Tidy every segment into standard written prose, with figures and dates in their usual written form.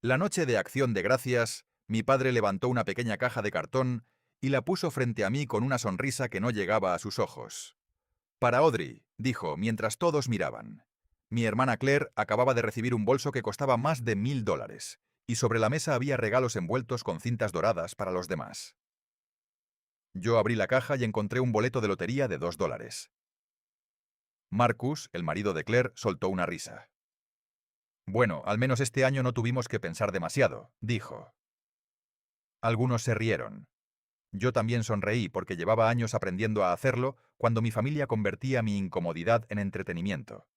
La noche de Acción de Gracias, mi padre levantó una pequeña caja de cartón y la puso frente a mí con una sonrisa que no llegaba a sus ojos. Para Audrey, dijo, mientras todos miraban. Mi hermana Claire acababa de recibir un bolso que costaba más de $1000, y sobre la mesa había regalos envueltos con cintas doradas para los demás. Yo abrí la caja y encontré un boleto de lotería de $2. Marcus, el marido de Claire, soltó una risa. Bueno, al menos este año no tuvimos que pensar demasiado, dijo. Algunos se rieron. Yo también sonreí porque llevaba años aprendiendo a hacerlo cuando mi familia convertía mi incomodidad en entretenimiento.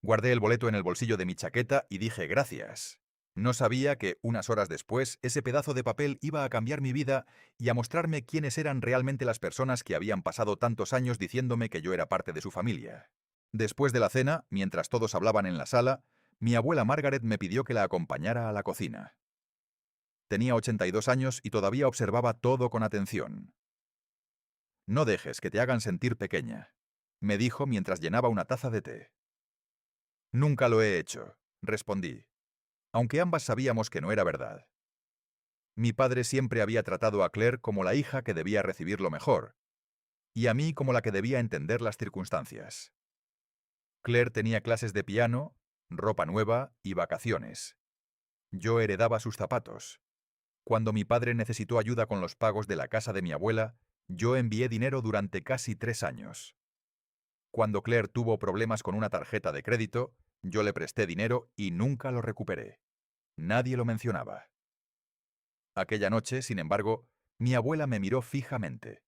Guardé el boleto en el bolsillo de mi chaqueta y dije gracias. No sabía que, unas horas después, ese pedazo de papel iba a cambiar mi vida y a mostrarme quiénes eran realmente las personas que habían pasado tantos años diciéndome que yo era parte de su familia. Después de la cena, mientras todos hablaban en la sala, mi abuela Margaret me pidió que la acompañara a la cocina. Tenía 82 años y todavía observaba todo con atención. No dejes que te hagan sentir pequeña, me dijo mientras llenaba una taza de té. Nunca lo he hecho, respondí, aunque ambas sabíamos que no era verdad. Mi padre siempre había tratado a Claire como la hija que debía recibir lo mejor, y a mí como la que debía entender las circunstancias. Claire tenía clases de piano, ropa nueva y vacaciones. Yo heredaba sus zapatos. Cuando mi padre necesitó ayuda con los pagos de la casa de mi abuela, yo envié dinero durante casi 3 años. Cuando Claire tuvo problemas con una tarjeta de crédito, yo le presté dinero y nunca lo recuperé. Nadie lo mencionaba. Aquella noche, sin embargo, mi abuela me miró fijamente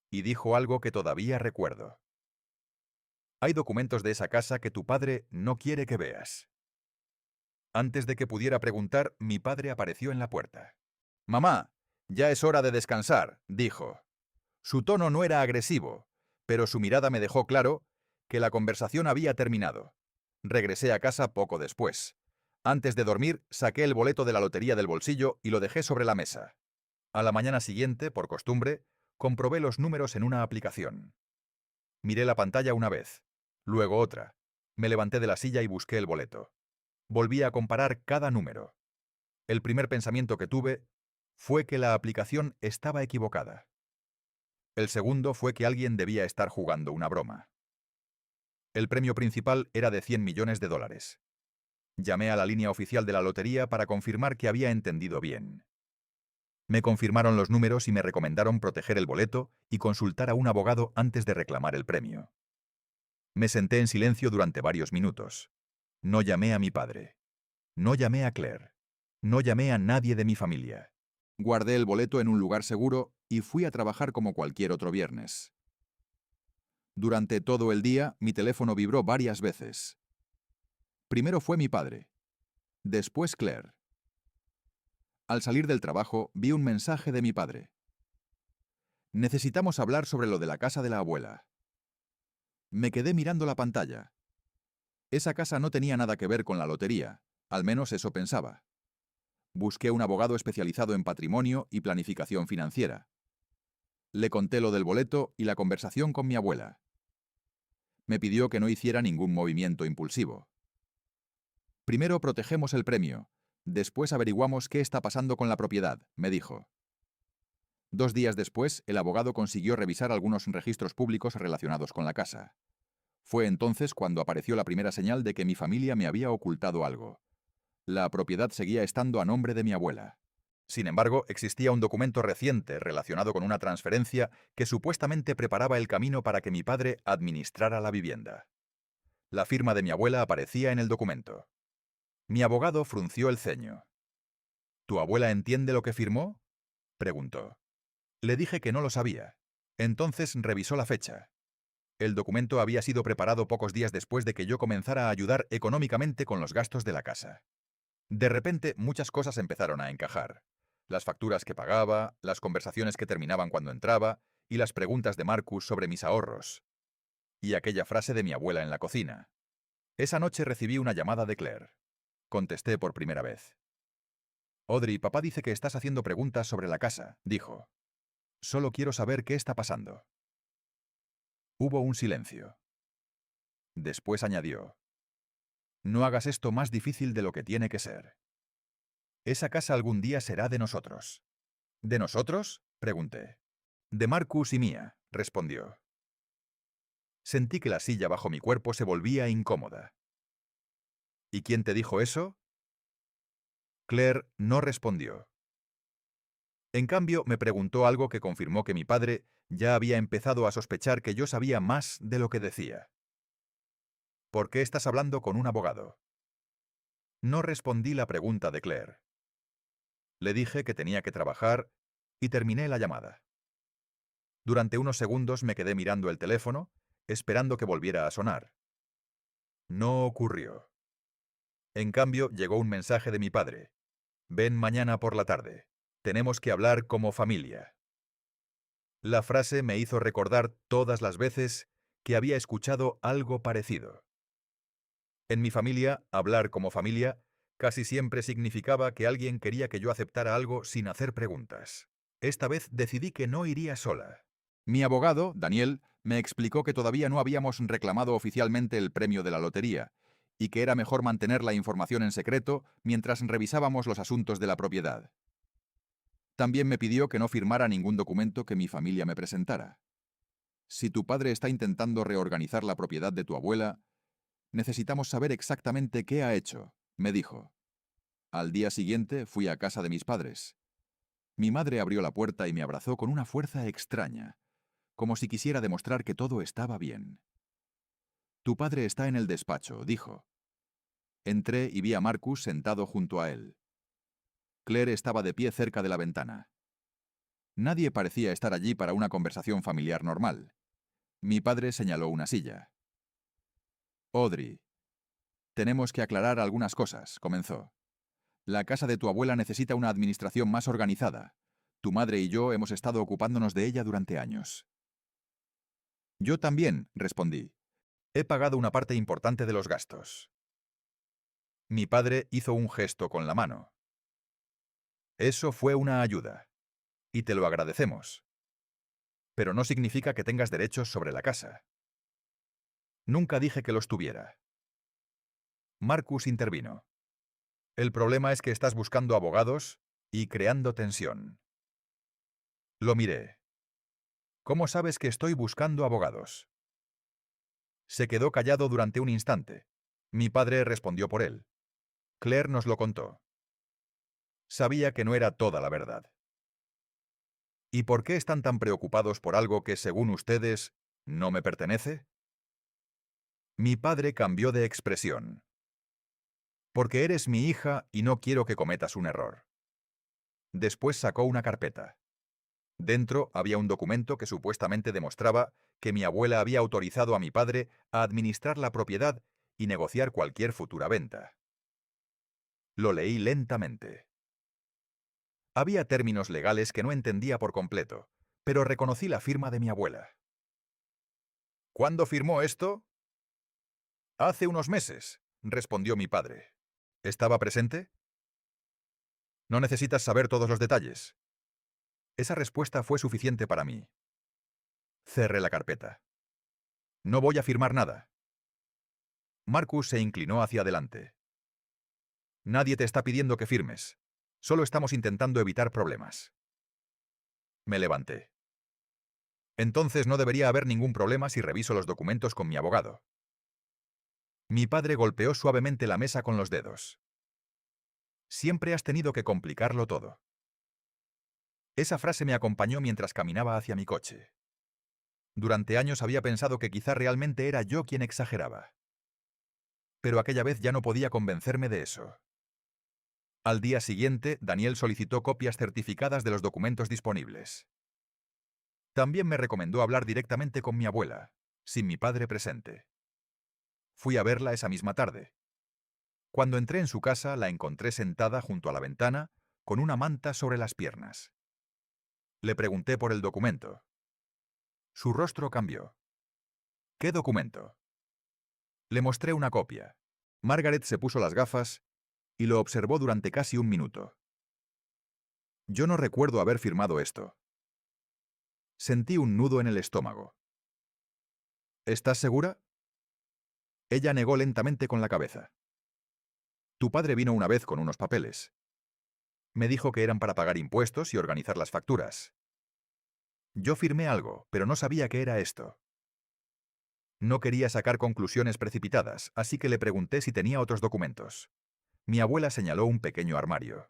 y dijo algo que todavía recuerdo. Hay documentos de esa casa que tu padre no quiere que veas. Antes de que pudiera preguntar, mi padre apareció en la puerta. Mamá, ya es hora de descansar, dijo. Su tono no era agresivo, pero su mirada me dejó claro que la conversación había terminado. Regresé a casa poco después. Antes de dormir, saqué el boleto de la lotería del bolsillo y lo dejé sobre la mesa. A la mañana siguiente, por costumbre, comprobé los números en una aplicación. Miré la pantalla una vez, luego otra. Me levanté de la silla y busqué el boleto. Volví a comparar cada número. El primer pensamiento que tuve fue que la aplicación estaba equivocada. El segundo fue que alguien debía estar jugando una broma. El premio principal era de $100 millones. Llamé a la línea oficial de la lotería para confirmar que había entendido bien. Me confirmaron los números y me recomendaron proteger el boleto y consultar a un abogado antes de reclamar el premio. Me senté en silencio durante varios minutos. No llamé a mi padre. No llamé a Claire. No llamé a nadie de mi familia. Guardé el boleto en un lugar seguro y fui a trabajar como cualquier otro viernes. Durante todo el día, mi teléfono vibró varias veces. Primero fue mi padre. Después Claire. Al salir del trabajo, vi un mensaje de mi padre. Necesitamos hablar sobre lo de la casa de la abuela. Me quedé mirando la pantalla. Esa casa no tenía nada que ver con la lotería, al menos eso pensaba. Busqué un abogado especializado en patrimonio y planificación financiera. Le conté lo del boleto y la conversación con mi abuela. Me pidió que no hiciera ningún movimiento impulsivo. Primero protegemos el premio, después averiguamos qué está pasando con la propiedad, me dijo. 2 días después, el abogado consiguió revisar algunos registros públicos relacionados con la casa. Fue entonces cuando apareció la primera señal de que mi familia me había ocultado algo. La propiedad seguía estando a nombre de mi abuela. Sin embargo, existía un documento reciente relacionado con una transferencia que supuestamente preparaba el camino para que mi padre administrara la vivienda. La firma de mi abuela aparecía en el documento. Mi abogado frunció el ceño. ¿Tu abuela entiende lo que firmó?, preguntó. Le dije que no lo sabía. Entonces revisó la fecha. El documento había sido preparado pocos días después de que yo comenzara a ayudar económicamente con los gastos de la casa. De repente, muchas cosas empezaron a encajar. Las facturas que pagaba, las conversaciones que terminaban cuando entraba, y las preguntas de Marcus sobre mis ahorros. Y aquella frase de mi abuela en la cocina. Esa noche recibí una llamada de Claire. Contesté por primera vez. Audrey, papá dice que estás haciendo preguntas sobre la casa, dijo. Solo quiero saber qué está pasando. Hubo un silencio. Después añadió. No hagas esto más difícil de lo que tiene que ser. Esa casa algún día será de nosotros. ¿De nosotros? Pregunté. De Marcus y mía, respondió. Sentí que la silla bajo mi cuerpo se volvía incómoda. ¿Y quién te dijo eso? Claire no respondió. En cambio, me preguntó algo que confirmó que mi padre ya había empezado a sospechar que yo sabía más de lo que decía. ¿Por qué estás hablando con un abogado? No respondí la pregunta de Claire. Le dije que tenía que trabajar y terminé la llamada. Durante unos segundos me quedé mirando el teléfono, esperando que volviera a sonar. No ocurrió. En cambio, llegó un mensaje de mi padre. Ven mañana por la tarde. Tenemos que hablar como familia. La frase me hizo recordar todas las veces que había escuchado algo parecido. En mi familia, hablar como familia casi siempre significaba que alguien quería que yo aceptara algo sin hacer preguntas. Esta vez decidí que no iría sola. Mi abogado, Daniel, me explicó que todavía no habíamos reclamado oficialmente el premio de la lotería y que era mejor mantener la información en secreto mientras revisábamos los asuntos de la propiedad. También me pidió que no firmara ningún documento que mi familia me presentara. Si tu padre está intentando reorganizar la propiedad de tu abuela, necesitamos saber exactamente qué ha hecho, me dijo. Al día siguiente fui a casa de mis padres. Mi madre abrió la puerta y me abrazó con una fuerza extraña, como si quisiera demostrar que todo estaba bien. Tu padre está en el despacho, dijo. Entré y vi a Marcus sentado junto a él. Claire estaba de pie cerca de la ventana. Nadie parecía estar allí para una conversación familiar normal. Mi padre señaló una silla. Audrey, tenemos que aclarar algunas cosas, comenzó. La casa de tu abuela necesita una administración más organizada. Tu madre y yo hemos estado ocupándonos de ella durante años. Yo también, respondí. He pagado una parte importante de los gastos. Mi padre hizo un gesto con la mano. Eso fue una ayuda. Y te lo agradecemos. Pero no significa que tengas derechos sobre la casa. Nunca dije que los tuviera. Marcus intervino. El problema es que estás buscando abogados y creando tensión. Lo miré. ¿Cómo sabes que estoy buscando abogados? Se quedó callado durante un instante. Mi padre respondió por él. Claire nos lo contó. Sabía que no era toda la verdad. ¿Y por qué están tan preocupados por algo que, según ustedes, no me pertenece? Mi padre cambió de expresión. Porque eres mi hija y no quiero que cometas un error. Después sacó una carpeta. Dentro había un documento que supuestamente demostraba que mi abuela había autorizado a mi padre a administrar la propiedad y negociar cualquier futura venta. Lo leí lentamente. Había términos legales que no entendía por completo, pero reconocí la firma de mi abuela. ¿Cuándo firmó esto? Hace unos meses, respondió mi padre. ¿Estaba presente? No necesitas saber todos los detalles. Esa respuesta fue suficiente para mí. Cerré la carpeta. No voy a firmar nada. Marcus se inclinó hacia adelante. Nadie te está pidiendo que firmes. Solo estamos intentando evitar problemas. Me levanté. Entonces no debería haber ningún problema si reviso los documentos con mi abogado. Mi padre golpeó suavemente la mesa con los dedos. Siempre has tenido que complicarlo todo. Esa frase me acompañó mientras caminaba hacia mi coche. Durante años había pensado que quizá realmente era yo quien exageraba. Pero aquella vez ya no podía convencerme de eso. Al día siguiente, Daniel solicitó copias certificadas de los documentos disponibles. También me recomendó hablar directamente con mi abuela, sin mi padre presente. Fui a verla esa misma tarde. Cuando entré en su casa, la encontré sentada junto a la ventana, con una manta sobre las piernas. Le pregunté por el documento. Su rostro cambió. ¿Qué documento? Le mostré una copia. Margaret se puso las gafas y lo observó durante casi un minuto. Yo no recuerdo haber firmado esto. Sentí un nudo en el estómago. ¿Estás segura? Ella negó lentamente con la cabeza. Tu padre vino una vez con unos papeles. Me dijo que eran para pagar impuestos y organizar las facturas. Yo firmé algo, pero no sabía qué era esto. No quería sacar conclusiones precipitadas, así que le pregunté si tenía otros documentos. Mi abuela señaló un pequeño armario.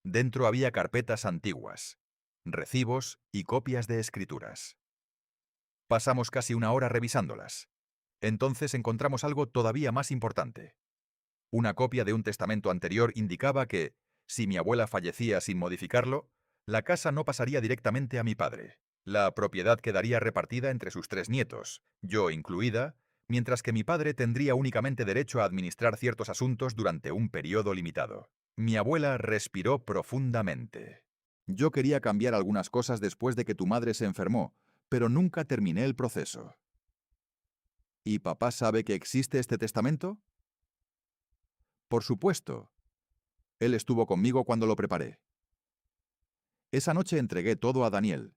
Dentro había carpetas antiguas, recibos y copias de escrituras. Pasamos casi una hora revisándolas. Entonces encontramos algo todavía más importante. Una copia de un testamento anterior indicaba que, si mi abuela fallecía sin modificarlo, la casa no pasaría directamente a mi padre. La propiedad quedaría repartida entre sus 3 nietos, yo incluida, mientras que mi padre tendría únicamente derecho a administrar ciertos asuntos durante un periodo limitado. Mi abuela respiró profundamente. Yo quería cambiar algunas cosas después de que tu madre se enfermó, pero nunca terminé el proceso. ¿Y papá sabe que existe este testamento? Por supuesto. Él estuvo conmigo cuando lo preparé. Esa noche entregué todo a Daniel.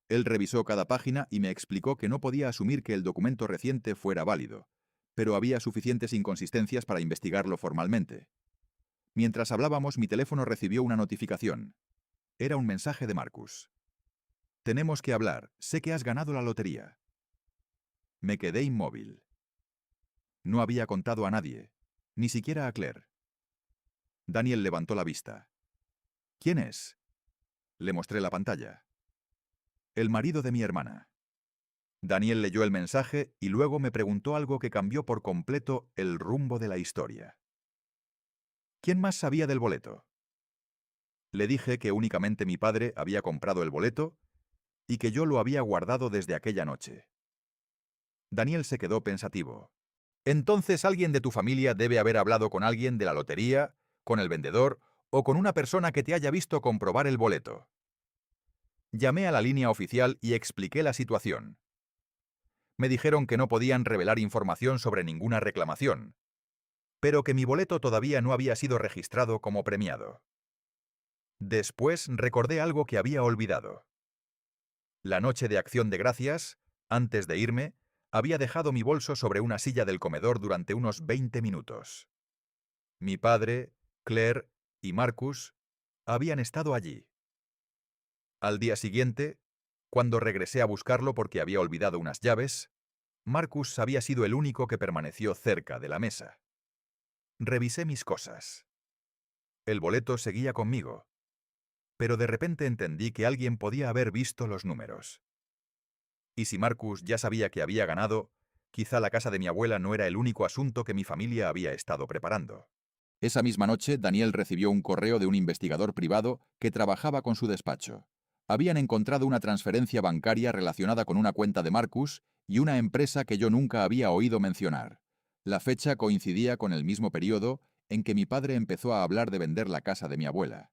Él revisó cada página y me explicó que no podía asumir que el documento reciente fuera válido, pero había suficientes inconsistencias para investigarlo formalmente. Mientras hablábamos, mi teléfono recibió una notificación. Era un mensaje de Marcus. Tenemos que hablar, sé que has ganado la lotería. Me quedé inmóvil. No había contado a nadie, ni siquiera a Claire. Daniel levantó la vista. ¿Quién es? Le mostré la pantalla. El marido de mi hermana. Daniel leyó el mensaje y luego me preguntó algo que cambió por completo el rumbo de la historia. ¿Quién más sabía del boleto? Le dije que únicamente mi padre había comprado el boleto y que yo lo había guardado desde aquella noche. Daniel se quedó pensativo. Entonces alguien de tu familia debe haber hablado con alguien de la lotería, con el vendedor o con una persona que te haya visto comprobar el boleto. Llamé a la línea oficial y expliqué la situación. Me dijeron que no podían revelar información sobre ninguna reclamación, pero que mi boleto todavía no había sido registrado como premiado. Después recordé algo que había olvidado. La noche de Acción de Gracias, antes de irme, había dejado mi bolso sobre una silla del comedor durante unos 20 minutos. Mi padre, Claire y Marcus habían estado allí. Al día siguiente, cuando regresé a buscarlo porque había olvidado unas llaves, Marcus había sido el único que permaneció cerca de la mesa. Revisé mis cosas. El boleto seguía conmigo, pero de repente entendí que alguien podía haber visto los números. Y si Marcus ya sabía que había ganado, quizá la casa de mi abuela no era el único asunto que mi familia había estado preparando. Esa misma noche, Daniel recibió un correo de un investigador privado que trabajaba con su despacho. Habían encontrado una transferencia bancaria relacionada con una cuenta de Marcus y una empresa que yo nunca había oído mencionar. La fecha coincidía con el mismo periodo en que mi padre empezó a hablar de vender la casa de mi abuela.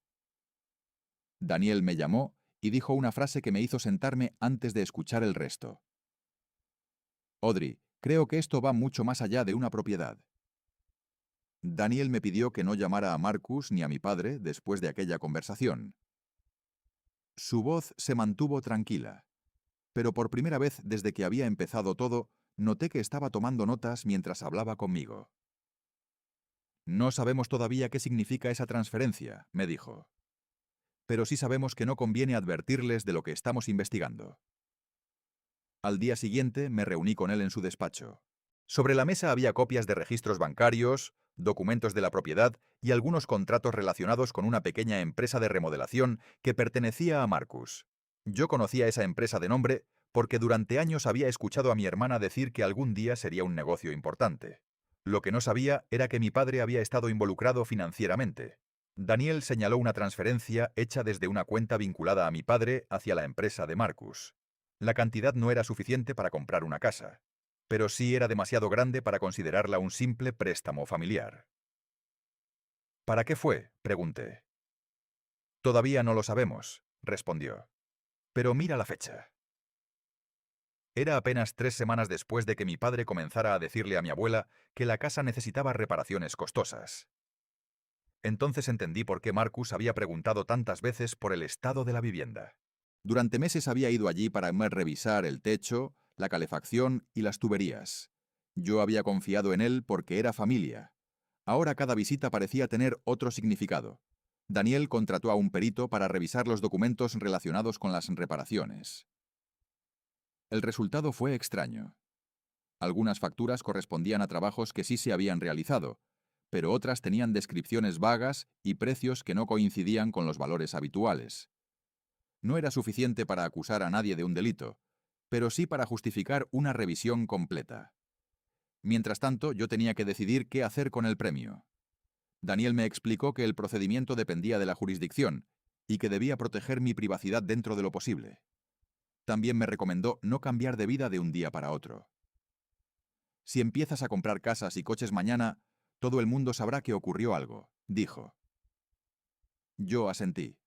Daniel me llamó y dijo una frase que me hizo sentarme antes de escuchar el resto. Audrey, creo que esto va mucho más allá de una propiedad. Daniel me pidió que no llamara a Marcus ni a mi padre después de aquella conversación. Su voz se mantuvo tranquila, pero por primera vez desde que había empezado todo, noté que estaba tomando notas mientras hablaba conmigo. No sabemos todavía qué significa esa transferencia, me dijo. Pero sí sabemos que no conviene advertirles de lo que estamos investigando. Al día siguiente me reuní con él en su despacho. Sobre la mesa había copias de registros bancarios, documentos de la propiedad y algunos contratos relacionados con una pequeña empresa de remodelación que pertenecía a Marcus. Yo conocía esa empresa de nombre porque durante años había escuchado a mi hermana decir que algún día sería un negocio importante. Lo que no sabía era que mi padre había estado involucrado financieramente. Daniel señaló una transferencia hecha desde una cuenta vinculada a mi padre hacia la empresa de Marcus. La cantidad no era suficiente para comprar una casa, pero sí era demasiado grande para considerarla un simple préstamo familiar. ¿Para qué fue?, pregunté. Todavía no lo sabemos, respondió. Pero mira la fecha. Era apenas 3 semanas después de que mi padre comenzara a decirle a mi abuela que la casa necesitaba reparaciones costosas. Entonces entendí por qué Marcus había preguntado tantas veces por el estado de la vivienda. Durante meses había ido allí para revisar el techo, la calefacción y las tuberías. Yo había confiado en él porque era familia. Ahora cada visita parecía tener otro significado. Daniel contrató a un perito para revisar los documentos relacionados con las reparaciones. El resultado fue extraño. Algunas facturas correspondían a trabajos que sí se habían realizado, pero otras tenían descripciones vagas y precios que no coincidían con los valores habituales. No era suficiente para acusar a nadie de un delito, pero sí para justificar una revisión completa. Mientras tanto, yo tenía que decidir qué hacer con el premio. Daniel me explicó que el procedimiento dependía de la jurisdicción y que debía proteger mi privacidad dentro de lo posible. También me recomendó no cambiar de vida de un día para otro. Si empiezas a comprar casas y coches mañana, todo el mundo sabrá que ocurrió algo, dijo. Yo asentí.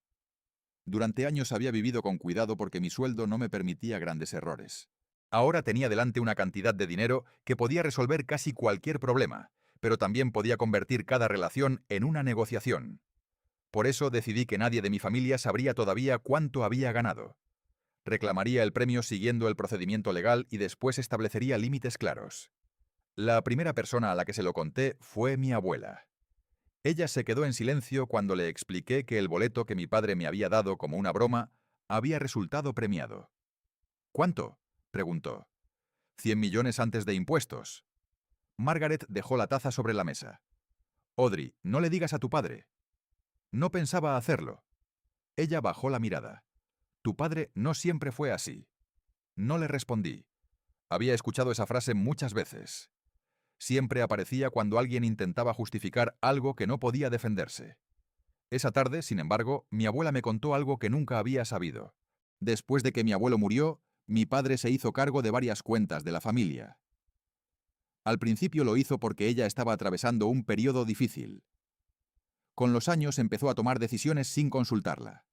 Durante años había vivido con cuidado porque mi sueldo no me permitía grandes errores. Ahora tenía delante una cantidad de dinero que podía resolver casi cualquier problema, pero también podía convertir cada relación en una negociación. Por eso decidí que nadie de mi familia sabría todavía cuánto había ganado. Reclamaría el premio siguiendo el procedimiento legal y después establecería límites claros. La primera persona a la que se lo conté fue mi abuela. Ella se quedó en silencio cuando le expliqué que el boleto que mi padre me había dado como una broma había resultado premiado. ¿Cuánto?, preguntó. 100 millones antes de impuestos. Margaret dejó la taza sobre la mesa. Audrey, no le digas a tu padre. No pensaba hacerlo. Ella bajó la mirada. Tu padre no siempre fue así. No le respondí. Había escuchado esa frase muchas veces. Siempre aparecía cuando alguien intentaba justificar algo que no podía defenderse. Esa tarde, sin embargo, mi abuela me contó algo que nunca había sabido. Después de que mi abuelo murió, mi padre se hizo cargo de varias cuentas de la familia. Al principio lo hizo porque ella estaba atravesando un periodo difícil. Con los años empezó a tomar decisiones sin consultarla.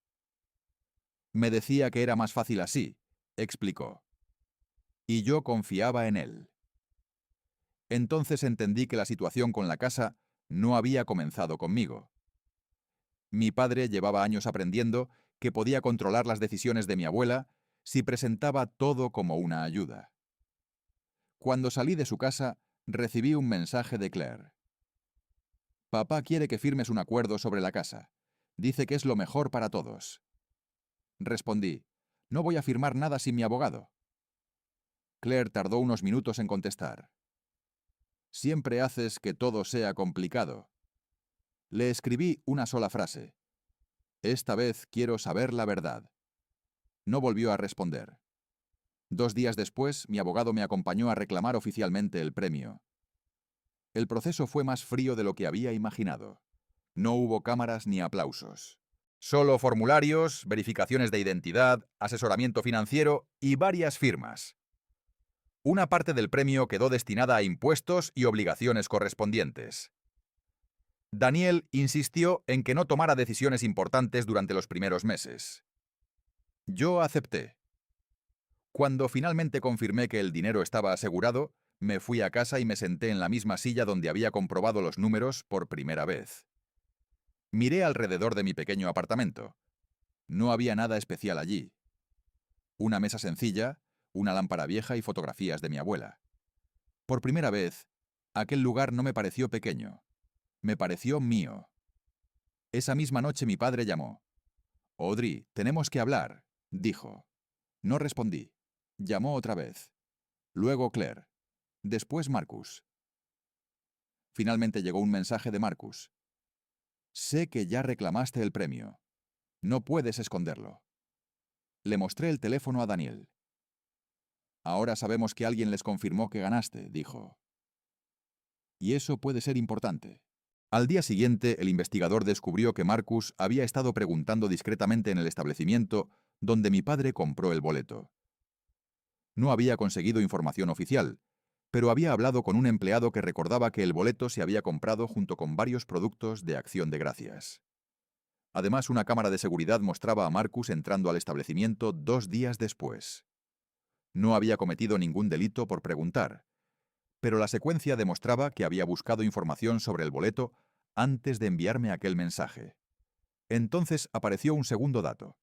Me decía que era más fácil así, explicó. Y yo confiaba en él. Entonces entendí que la situación con la casa no había comenzado conmigo. Mi padre llevaba años aprendiendo que podía controlar las decisiones de mi abuela si presentaba todo como una ayuda. Cuando salí de su casa, recibí un mensaje de Claire. Papá quiere que firmes un acuerdo sobre la casa. Dice que es lo mejor para todos. Respondí, no voy a firmar nada sin mi abogado. Claire tardó unos minutos en contestar. Siempre haces que todo sea complicado. Le escribí una sola frase. Esta vez quiero saber la verdad. No volvió a responder. 2 días después, mi abogado me acompañó a reclamar oficialmente el premio. El proceso fue más frío de lo que había imaginado. No hubo cámaras ni aplausos. Solo formularios, verificaciones de identidad, asesoramiento financiero y varias firmas. Una parte del premio quedó destinada a impuestos y obligaciones correspondientes. Daniel insistió en que no tomara decisiones importantes durante los primeros meses. Yo acepté. Cuando finalmente confirmé que el dinero estaba asegurado, me fui a casa y me senté en la misma silla donde había comprobado los números por primera vez. Miré alrededor de mi pequeño apartamento. No había nada especial allí. Una mesa sencilla, una lámpara vieja y fotografías de mi abuela. Por primera vez, aquel lugar no me pareció pequeño. Me pareció mío. Esa misma noche mi padre llamó. Audrey, tenemos que hablar, dijo. No respondí. Llamó otra vez. Luego Claire. Después Marcus. Finalmente llegó un mensaje de Marcus. Sé que ya reclamaste el premio. No puedes esconderlo. Le mostré el teléfono a Daniel. Ahora sabemos que alguien les confirmó que ganaste, dijo. Y eso puede ser importante. Al día siguiente, el investigador descubrió que Marcus había estado preguntando discretamente en el establecimiento donde mi padre compró el boleto. No había conseguido información oficial, pero había hablado con un empleado que recordaba que el boleto se había comprado junto con varios productos de Acción de Gracias. Además, una cámara de seguridad mostraba a Marcus entrando al establecimiento 2 días después. No había cometido ningún delito por preguntar, pero la secuencia demostraba que había buscado información sobre el boleto antes de enviarme aquel mensaje. Entonces apareció un segundo dato.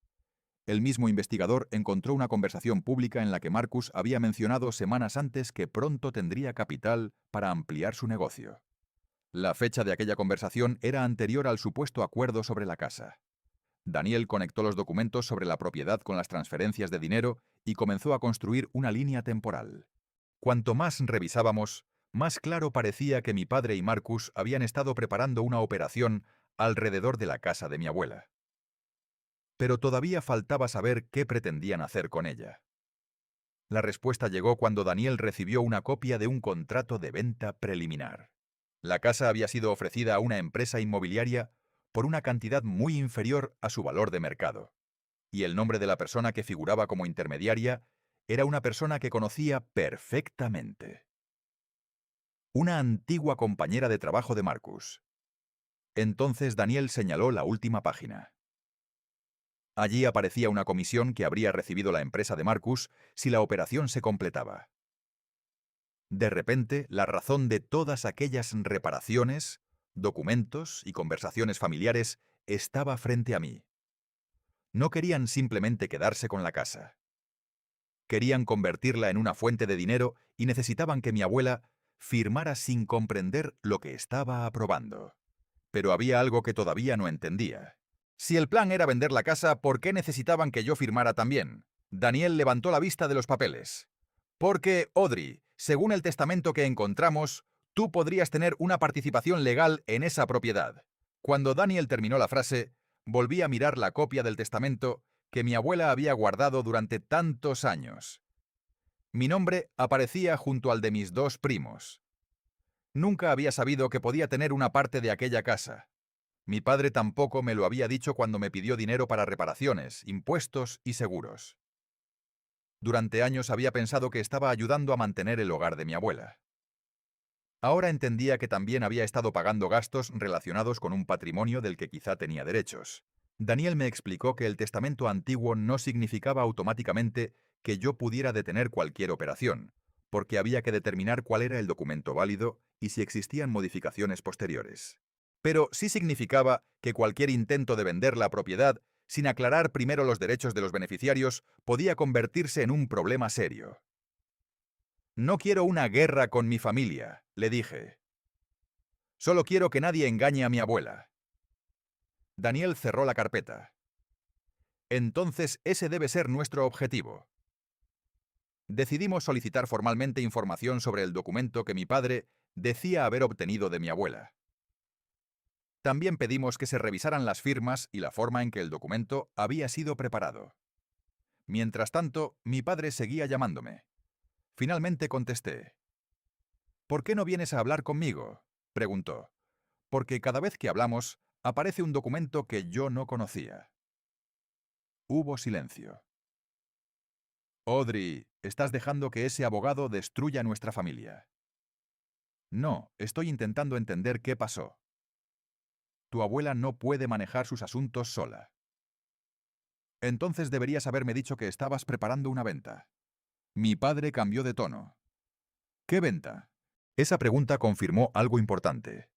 El mismo investigador encontró una conversación pública en la que Marcus había mencionado semanas antes que pronto tendría capital para ampliar su negocio. La fecha de aquella conversación era anterior al supuesto acuerdo sobre la casa. Daniel conectó los documentos sobre la propiedad con las transferencias de dinero y comenzó a construir una línea temporal. Cuanto más revisábamos, más claro parecía que mi padre y Marcus habían estado preparando una operación alrededor de la casa de mi abuela. Pero todavía faltaba saber qué pretendían hacer con ella. La respuesta llegó cuando Daniel recibió una copia de un contrato de venta preliminar. La casa había sido ofrecida a una empresa inmobiliaria por una cantidad muy inferior a su valor de mercado, y el nombre de la persona que figuraba como intermediaria era una persona que conocía perfectamente. Una antigua compañera de trabajo de Marcus. Entonces Daniel señaló la última página. Allí aparecía una comisión que habría recibido la empresa de Marcus si la operación se completaba. De repente, la razón de todas aquellas reparaciones, documentos y conversaciones familiares estaba frente a mí. No querían simplemente quedarse con la casa. Querían convertirla en una fuente de dinero y necesitaban que mi abuela firmara sin comprender lo que estaba aprobando. Pero había algo que todavía no entendía. Si el plan era vender la casa, ¿por qué necesitaban que yo firmara también? Daniel levantó la vista de los papeles. Porque, Audrey, según el testamento que encontramos, tú podrías tener una participación legal en esa propiedad. Cuando Daniel terminó la frase, volví a mirar la copia del testamento que mi abuela había guardado durante tantos años. Mi nombre aparecía junto al de mis dos primos. Nunca había sabido que podía tener una parte de aquella casa. Mi padre tampoco me lo había dicho cuando me pidió dinero para reparaciones, impuestos y seguros. Durante años había pensado que estaba ayudando a mantener el hogar de mi abuela. Ahora entendía que también había estado pagando gastos relacionados con un patrimonio del que quizá tenía derechos. Daniel me explicó que el testamento antiguo no significaba automáticamente que yo pudiera detener cualquier operación, porque había que determinar cuál era el documento válido y si existían modificaciones posteriores. Pero sí significaba que cualquier intento de vender la propiedad sin aclarar primero los derechos de los beneficiarios podía convertirse en un problema serio. No quiero una guerra con mi familia, le dije. Solo quiero que nadie engañe a mi abuela. Daniel cerró la carpeta. Entonces ese debe ser nuestro objetivo. Decidimos solicitar formalmente información sobre el documento que mi padre decía haber obtenido de mi abuela. También pedimos que se revisaran las firmas y la forma en que el documento había sido preparado. Mientras tanto, mi padre seguía llamándome. Finalmente contesté. ¿Por qué no vienes a hablar conmigo?, preguntó. Porque cada vez que hablamos, aparece un documento que yo no conocía. Hubo silencio. Audrey, estás dejando que ese abogado destruya nuestra familia. No, estoy intentando entender qué pasó. Tu abuela no puede manejar sus asuntos sola. Entonces deberías haberme dicho que estabas preparando una venta. Mi padre cambió de tono. ¿Qué venta? Esa pregunta confirmó algo importante.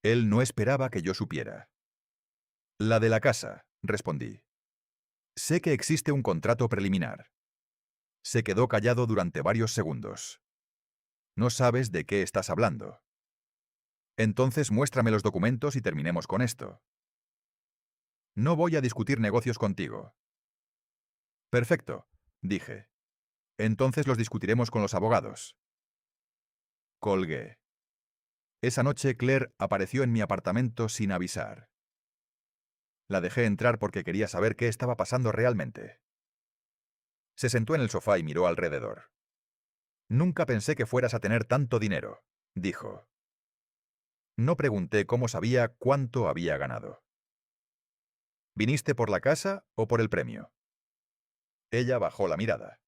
Él no esperaba que yo supiera. La de la casa, respondí. Sé que existe un contrato preliminar. Se quedó callado durante varios segundos. No sabes de qué estás hablando. Entonces muéstrame los documentos y terminemos con esto. No voy a discutir negocios contigo. Perfecto, dije. Entonces los discutiremos con los abogados. Colgué. Esa noche Claire apareció en mi apartamento sin avisar. La dejé entrar porque quería saber qué estaba pasando realmente. Se sentó en el sofá y miró alrededor. Nunca pensé que fueras a tener tanto dinero, dijo. No pregunté cómo sabía cuánto había ganado. ¿Viniste por la casa o por el premio? Ella bajó la mirada.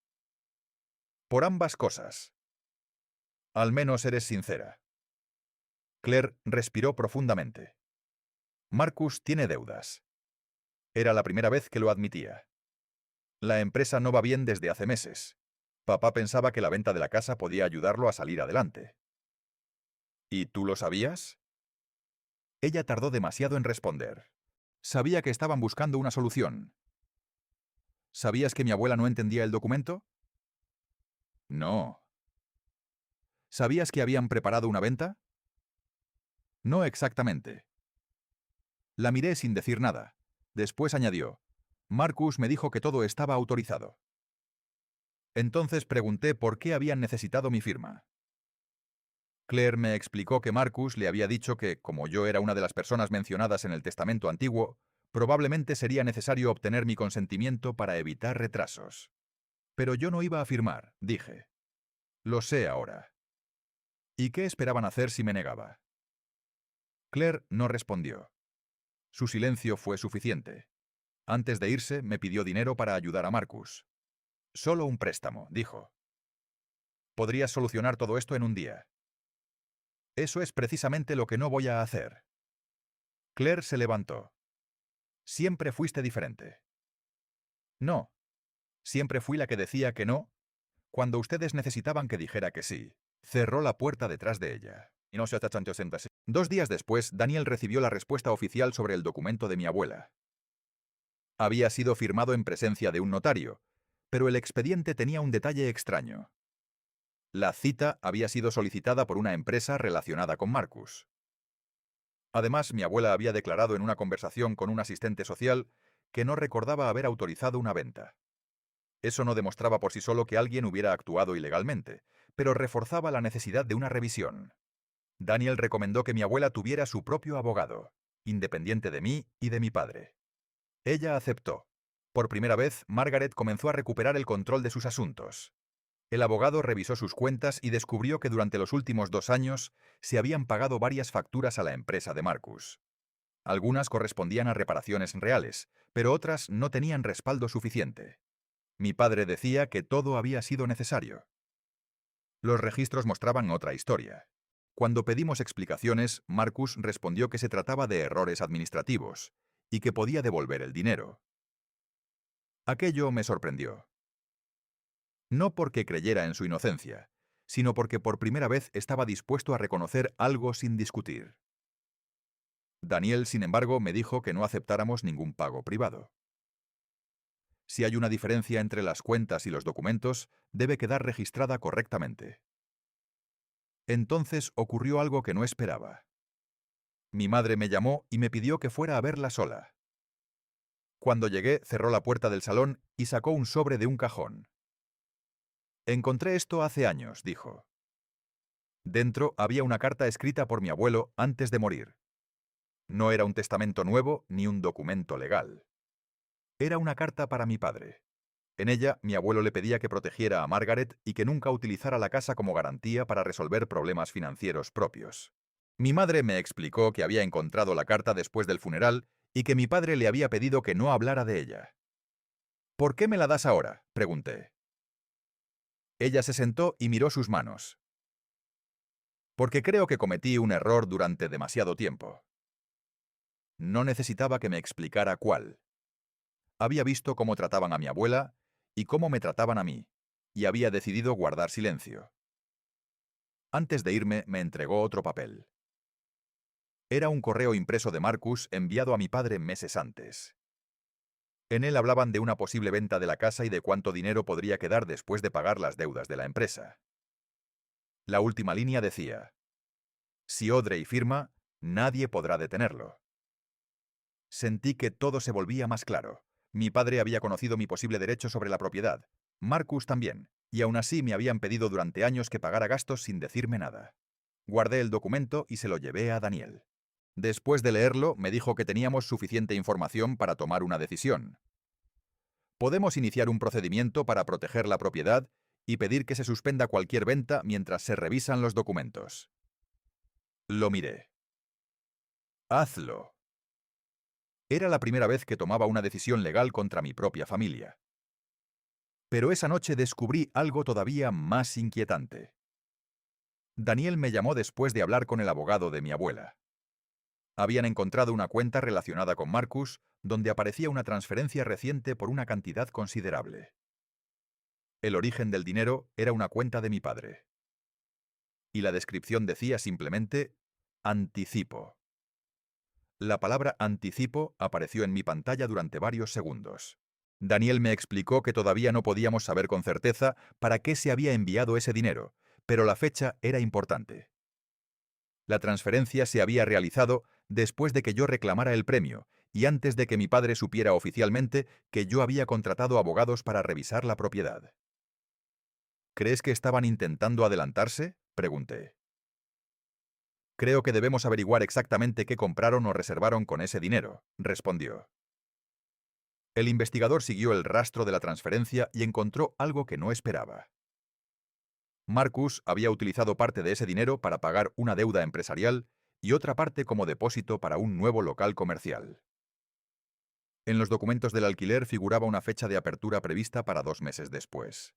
Por ambas cosas. Al menos eres sincera. Claire respiró profundamente. Marcus tiene deudas. Era la primera vez que lo admitía. La empresa no va bien desde hace meses. Papá pensaba que la venta de la casa podía ayudarlo a salir adelante. ¿Y tú lo sabías? Ella tardó demasiado en responder. Sabía que estaban buscando una solución. ¿Sabías que mi abuela no entendía el documento? No. ¿Sabías que habían preparado una venta? No exactamente. La miré sin decir nada. Después añadió, Marcus me dijo que todo estaba autorizado. Entonces pregunté por qué habían necesitado mi firma. Claire me explicó que Marcus le había dicho que, como yo era una de las personas mencionadas en el testamento antiguo, probablemente sería necesario obtener mi consentimiento para evitar retrasos. Pero yo no iba a firmar, dije. Lo sé ahora. ¿Y qué esperaban hacer si me negaba? Claire no respondió. Su silencio fue suficiente. Antes de irse, me pidió dinero para ayudar a Marcus. Solo un préstamo, dijo. Podrías solucionar todo esto en un día. Eso es precisamente lo que no voy a hacer. Claire se levantó. Siempre fuiste diferente. No. Siempre fui la que decía que no, cuando ustedes necesitaban que dijera que sí. Cerró la puerta detrás de ella. Y no se atachanteó sentarse. 2 días después, Daniel recibió la respuesta oficial sobre el documento de mi abuela. Había sido firmado en presencia de un notario, pero el expediente tenía un detalle extraño. La cita había sido solicitada por una empresa relacionada con Marcus. Además, mi abuela había declarado en una conversación con un asistente social que no recordaba haber autorizado una venta. Eso no demostraba por sí solo que alguien hubiera actuado ilegalmente, pero reforzaba la necesidad de una revisión. Daniel recomendó que mi abuela tuviera su propio abogado, independiente de mí y de mi padre. Ella aceptó. Por primera vez, Margaret comenzó a recuperar el control de sus asuntos. El abogado revisó sus cuentas y descubrió que durante los últimos 2 años se habían pagado varias facturas a la empresa de Marcus. Algunas correspondían a reparaciones reales, pero otras no tenían respaldo suficiente. Mi padre decía que todo había sido necesario. Los registros mostraban otra historia. Cuando pedimos explicaciones, Marcus respondió que se trataba de errores administrativos y que podía devolver el dinero. Aquello me sorprendió. No porque creyera en su inocencia, sino porque por primera vez estaba dispuesto a reconocer algo sin discutir. Daniel, sin embargo, me dijo que no aceptáramos ningún pago privado. Si hay una diferencia entre las cuentas y los documentos, debe quedar registrada correctamente. Entonces ocurrió algo que no esperaba. Mi madre me llamó y me pidió que fuera a verla sola. Cuando llegué, cerró la puerta del salón y sacó un sobre de un cajón. Encontré esto hace años, dijo. Dentro había una carta escrita por mi abuelo antes de morir. No era un testamento nuevo ni un documento legal. Era una carta para mi padre. En ella, mi abuelo le pedía que protegiera a Margaret y que nunca utilizara la casa como garantía para resolver problemas financieros propios. Mi madre me explicó que había encontrado la carta después del funeral y que mi padre le había pedido que no hablara de ella. ¿Por qué me la das ahora?, pregunté. Ella se sentó y miró sus manos. Porque creo que cometí un error durante demasiado tiempo. No necesitaba que me explicara cuál. Había visto cómo trataban a mi abuela y cómo me trataban a mí, y había decidido guardar silencio. Antes de irme, me entregó otro papel. Era un correo impreso de Marcus enviado a mi padre meses antes. En él hablaban de una posible venta de la casa y de cuánto dinero podría quedar después de pagar las deudas de la empresa. La última línea decía: si Audrey firma, nadie podrá detenerlo. Sentí que todo se volvía más claro. Mi padre había conocido mi posible derecho sobre la propiedad. Marcus también, y aún así me habían pedido durante años que pagara gastos sin decirme nada. Guardé el documento y se lo llevé a Daniel. Después de leerlo, me dijo que teníamos suficiente información para tomar una decisión. Podemos iniciar un procedimiento para proteger la propiedad y pedir que se suspenda cualquier venta mientras se revisan los documentos. Lo miré. Hazlo. Era la primera vez que tomaba una decisión legal contra mi propia familia. Pero esa noche descubrí algo todavía más inquietante. Daniel me llamó después de hablar con el abogado de mi abuela. Habían encontrado una cuenta relacionada con Marcus, donde aparecía una transferencia reciente por una cantidad considerable. El origen del dinero era una cuenta de mi padre. Y la descripción decía simplemente anticipo. La palabra anticipo apareció en mi pantalla durante varios segundos. Daniel me explicó que todavía no podíamos saber con certeza para qué se había enviado ese dinero, pero la fecha era importante. La transferencia se había realizado después de que yo reclamara el premio y antes de que mi padre supiera oficialmente que yo había contratado abogados para revisar la propiedad. ¿Crees que estaban intentando adelantarse?, pregunté. Creo que debemos averiguar exactamente qué compraron o reservaron con ese dinero, respondió. El investigador siguió el rastro de la transferencia y encontró algo que no esperaba. Marcus había utilizado parte de ese dinero para pagar una deuda empresarial y otra parte como depósito para un nuevo local comercial. En los documentos del alquiler figuraba una fecha de apertura prevista para 2 meses después.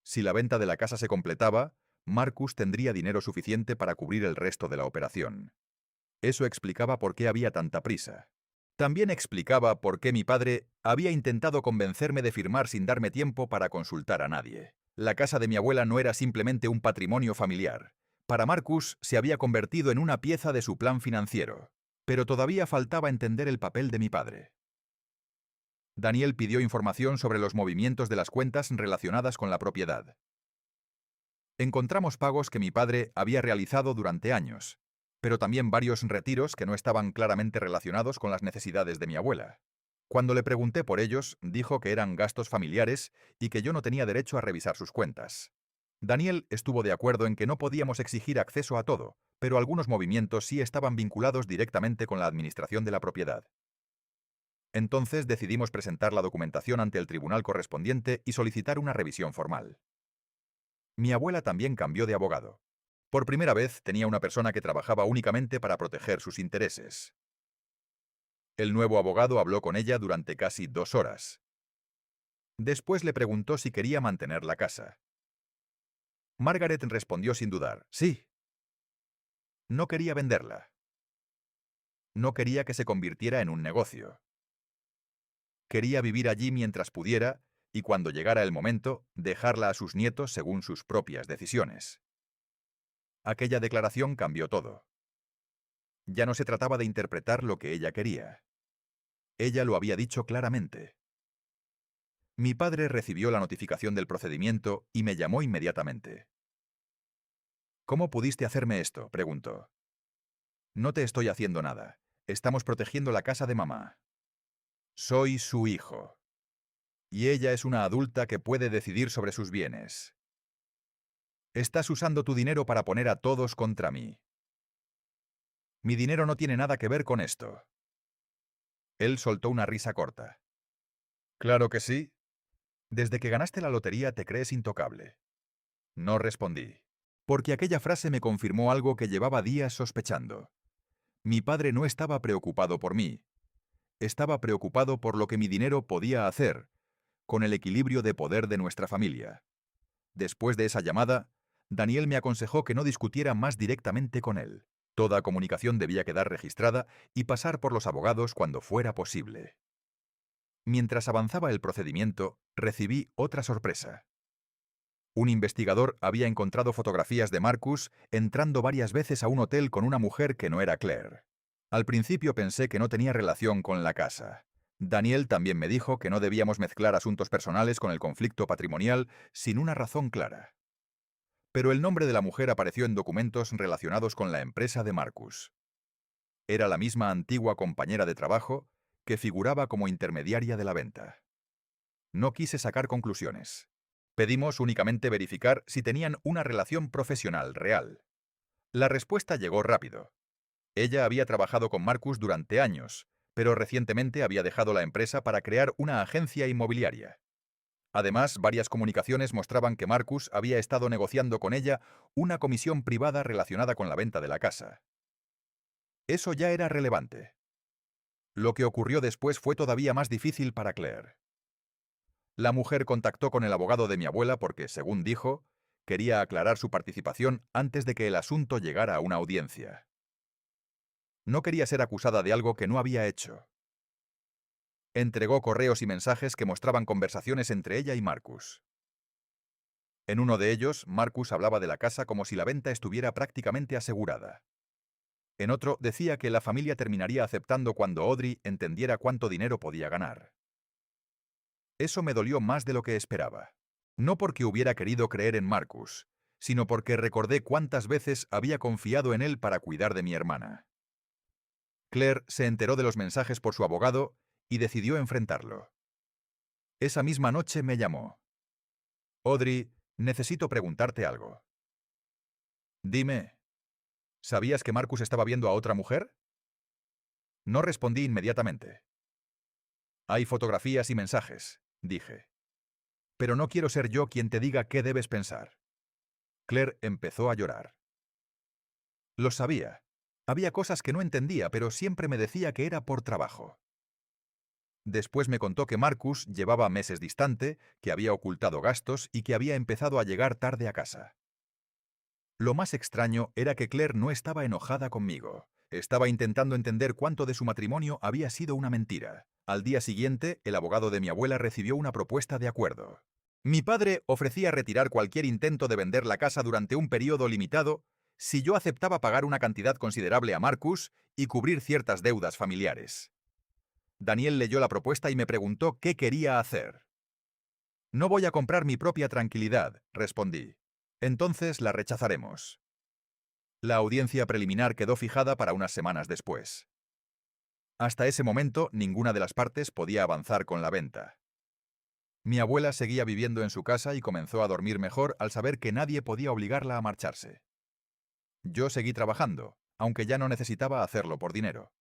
Si la venta de la casa se completaba, Marcus tendría dinero suficiente para cubrir el resto de la operación. Eso explicaba por qué había tanta prisa. También explicaba por qué mi padre había intentado convencerme de firmar sin darme tiempo para consultar a nadie. La casa de mi abuela no era simplemente un patrimonio familiar. Para Marcus se había convertido en una pieza de su plan financiero. Pero todavía faltaba entender el papel de mi padre. Daniel pidió información sobre los movimientos de las cuentas relacionadas con la propiedad. Encontramos pagos que mi padre había realizado durante años, pero también varios retiros que no estaban claramente relacionados con las necesidades de mi abuela. Cuando le pregunté por ellos, dijo que eran gastos familiares y que yo no tenía derecho a revisar sus cuentas. Daniel estuvo de acuerdo en que no podíamos exigir acceso a todo, pero algunos movimientos sí estaban vinculados directamente con la administración de la propiedad. Entonces decidimos presentar la documentación ante el tribunal correspondiente y solicitar una revisión formal. Mi abuela también cambió de abogado. Por primera vez tenía una persona que trabajaba únicamente para proteger sus intereses. El nuevo abogado habló con ella durante casi 2 horas. Después le preguntó si quería mantener la casa. Margaret respondió sin dudar, sí. No quería venderla. No quería que se convirtiera en un negocio. Quería vivir allí mientras pudiera y cuando llegara el momento, dejarla a sus nietos según sus propias decisiones. Aquella declaración cambió todo. Ya no se trataba de interpretar lo que ella quería. Ella lo había dicho claramente. Mi padre recibió la notificación del procedimiento y me llamó inmediatamente. ¿Cómo pudiste hacerme esto?, preguntó. No te estoy haciendo nada. Estamos protegiendo la casa de mamá. Soy su hijo. Y ella es una adulta que puede decidir sobre sus bienes. Estás usando tu dinero para poner a todos contra mí. Mi dinero no tiene nada que ver con esto. Él soltó una risa corta. Claro que sí. Desde que ganaste la lotería te crees intocable. No respondí. Porque aquella frase me confirmó algo que llevaba días sospechando. Mi padre no estaba preocupado por mí. Estaba preocupado por lo que mi dinero podía hacer, con el equilibrio de poder de nuestra familia. Después de esa llamada, Daniel me aconsejó que no discutiera más directamente con él. Toda comunicación debía quedar registrada y pasar por los abogados cuando fuera posible. Mientras avanzaba el procedimiento, recibí otra sorpresa. Un investigador había encontrado fotografías de Marcus entrando varias veces a un hotel con una mujer que no era Claire. Al principio pensé que no tenía relación con la casa. Daniel también me dijo que no debíamos mezclar asuntos personales con el conflicto patrimonial sin una razón clara. Pero el nombre de la mujer apareció en documentos relacionados con la empresa de Marcus. Era la misma antigua compañera de trabajo que figuraba como intermediaria de la venta. No quise sacar conclusiones. Pedimos únicamente verificar si tenían una relación profesional real. La respuesta llegó rápido. Ella había trabajado con Marcus durante años, pero recientemente había dejado la empresa para crear una agencia inmobiliaria. Además, varias comunicaciones mostraban que Marcus había estado negociando con ella una comisión privada relacionada con la venta de la casa. Eso ya era relevante. Lo que ocurrió después fue todavía más difícil para Claire. La mujer contactó con el abogado de mi abuela porque, según dijo, quería aclarar su participación antes de que el asunto llegara a una audiencia. No quería ser acusada de algo que no había hecho. Entregó correos y mensajes que mostraban conversaciones entre ella y Marcus. En uno de ellos, Marcus hablaba de la casa como si la venta estuviera prácticamente asegurada. En otro, decía que la familia terminaría aceptando cuando Audrey entendiera cuánto dinero podía ganar. Eso me dolió más de lo que esperaba. No porque hubiera querido creer en Marcus, sino porque recordé cuántas veces había confiado en él para cuidar de mi hermana. Claire se enteró de los mensajes por su abogado y decidió enfrentarlo. Esa misma noche me llamó. Audrey, necesito preguntarte algo. Dime, ¿sabías que Marcus estaba viendo a otra mujer? No respondí inmediatamente. Hay fotografías y mensajes, dije. Pero no quiero ser yo quien te diga qué debes pensar. Claire empezó a llorar. Lo sabía. Había cosas que no entendía, pero siempre me decía que era por trabajo. Después me contó que Marcus llevaba meses distante, que había ocultado gastos y que había empezado a llegar tarde a casa. Lo más extraño era que Claire no estaba enojada conmigo. Estaba intentando entender cuánto de su matrimonio había sido una mentira. Al día siguiente, el abogado de mi abuela recibió una propuesta de acuerdo. Mi padre ofrecía retirar cualquier intento de vender la casa durante un periodo limitado si yo aceptaba pagar una cantidad considerable a Marcus y cubrir ciertas deudas familiares. Daniel leyó la propuesta y me preguntó qué quería hacer. No voy a comprar mi propia tranquilidad, respondí. Entonces la rechazaremos. La audiencia preliminar quedó fijada para unas semanas después. Hasta ese momento, ninguna de las partes podía avanzar con la venta. Mi abuela seguía viviendo en su casa y comenzó a dormir mejor al saber que nadie podía obligarla a marcharse. Yo seguí trabajando, aunque ya no necesitaba hacerlo por dinero.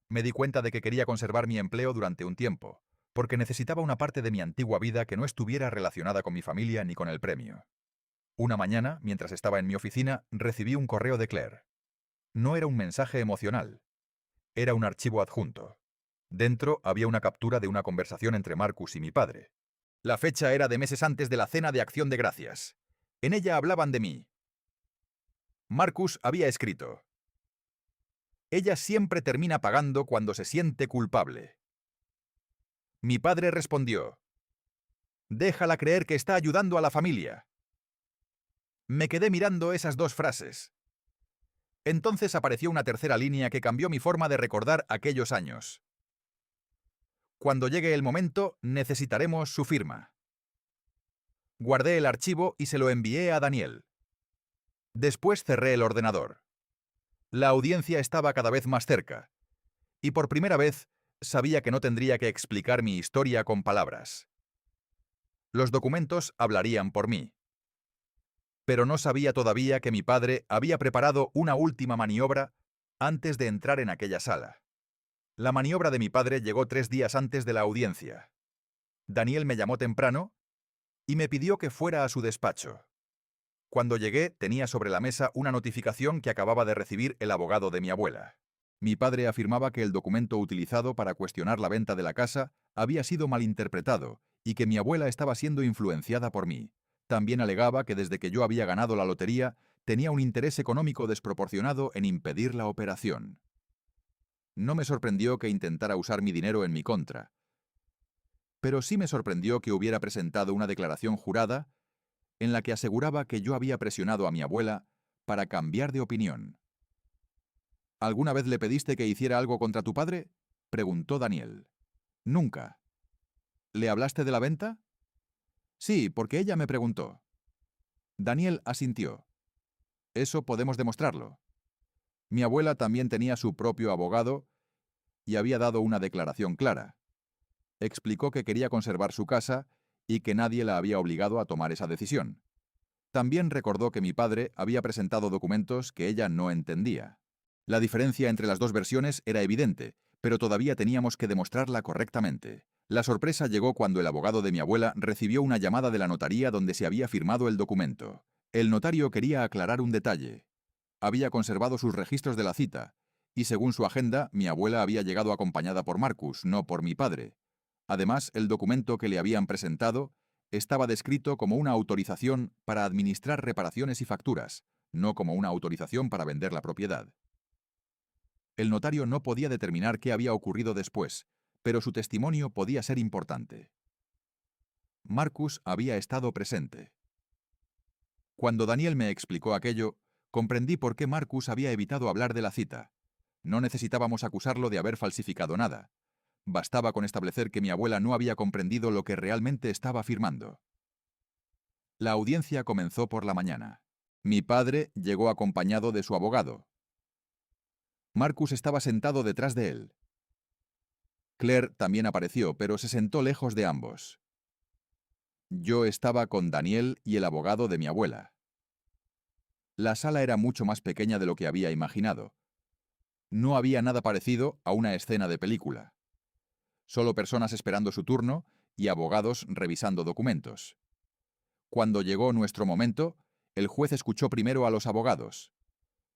Me di cuenta de que quería conservar mi empleo durante un tiempo, porque necesitaba una parte de mi antigua vida que no estuviera relacionada con mi familia ni con el premio. Una mañana, mientras estaba en mi oficina, recibí un correo de Claire. No era un mensaje emocional. Era un archivo adjunto. Dentro había una captura de una conversación entre Marcus y mi padre. La fecha era de meses antes de la cena de Acción de Gracias. En ella hablaban de mí. Marcus había escrito: «Ella siempre termina pagando cuando se siente culpable». Mi padre respondió: «Déjala creer que está ayudando a la familia». Me quedé mirando esas dos frases. Entonces apareció una tercera línea que cambió mi forma de recordar aquellos años. Cuando llegue el momento, necesitaremos su firma. Guardé el archivo y se lo envié a Daniel. Después cerré el ordenador. La audiencia estaba cada vez más cerca, y por primera vez sabía que no tendría que explicar mi historia con palabras. Los documentos hablarían por mí. Pero no sabía todavía que mi padre había preparado una última maniobra antes de entrar en aquella sala. La maniobra de mi padre llegó 3 días antes de la audiencia. Daniel me llamó temprano y me pidió que fuera a su despacho. Cuando llegué, tenía sobre la mesa una notificación que acababa de recibir el abogado de mi abuela. Mi padre afirmaba que el documento utilizado para cuestionar la venta de la casa había sido malinterpretado y que mi abuela estaba siendo influenciada por mí. También alegaba que desde que yo había ganado la lotería, tenía un interés económico desproporcionado en impedir la operación. No me sorprendió que intentara usar mi dinero en mi contra, pero sí me sorprendió que hubiera presentado una declaración jurada en la que aseguraba que yo había presionado a mi abuela para cambiar de opinión. ¿Alguna vez le pediste que hiciera algo contra tu padre?, preguntó Daniel. Nunca. ¿Le hablaste de la venta? Sí, porque ella me preguntó. Daniel asintió. Eso podemos demostrarlo. Mi abuela también tenía su propio abogado y había dado una declaración clara. Explicó que quería conservar su casa y que nadie la había obligado a tomar esa decisión. También recordó que mi padre había presentado documentos que ella no entendía. La diferencia entre las dos versiones era evidente, pero todavía teníamos que demostrarla correctamente. La sorpresa llegó cuando el abogado de mi abuela recibió una llamada de la notaría donde se había firmado el documento. El notario quería aclarar un detalle. Había conservado sus registros de la cita, y según su agenda, mi abuela había llegado acompañada por Marcus, no por mi padre. Además, el documento que le habían presentado estaba descrito como una autorización para administrar reparaciones y facturas, no como una autorización para vender la propiedad. El notario no podía determinar qué había ocurrido después, pero su testimonio podía ser importante. Marcus había estado presente. Cuando Daniel me explicó aquello, comprendí por qué Marcus había evitado hablar de la cita. No necesitábamos acusarlo de haber falsificado nada. Bastaba con establecer que mi abuela no había comprendido lo que realmente estaba afirmando. La audiencia comenzó por la mañana. Mi padre llegó acompañado de su abogado. Marcus estaba sentado detrás de él. Claire también apareció, pero se sentó lejos de ambos. Yo estaba con Daniel y el abogado de mi abuela. La sala era mucho más pequeña de lo que había imaginado. No había nada parecido a una escena de película. Solo personas esperando su turno y abogados revisando documentos. Cuando llegó nuestro momento, el juez escuchó primero a los abogados.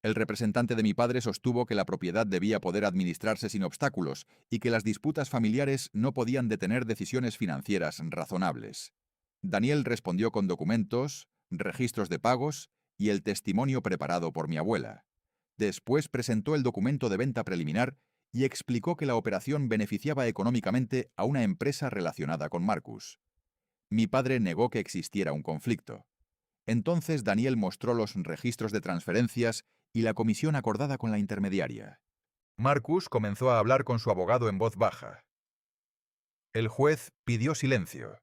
El representante de mi padre sostuvo que la propiedad debía poder administrarse sin obstáculos y que las disputas familiares no podían detener decisiones financieras razonables. Daniel respondió con documentos, registros de pagos y el testimonio preparado por mi abuela. Después presentó el documento de venta preliminar y explicó que la operación beneficiaba económicamente a una empresa relacionada con Marcus. Mi padre negó que existiera un conflicto. Entonces Daniel mostró los registros de transferencias y la comisión acordada con la intermediaria. Marcus comenzó a hablar con su abogado en voz baja. El juez pidió silencio.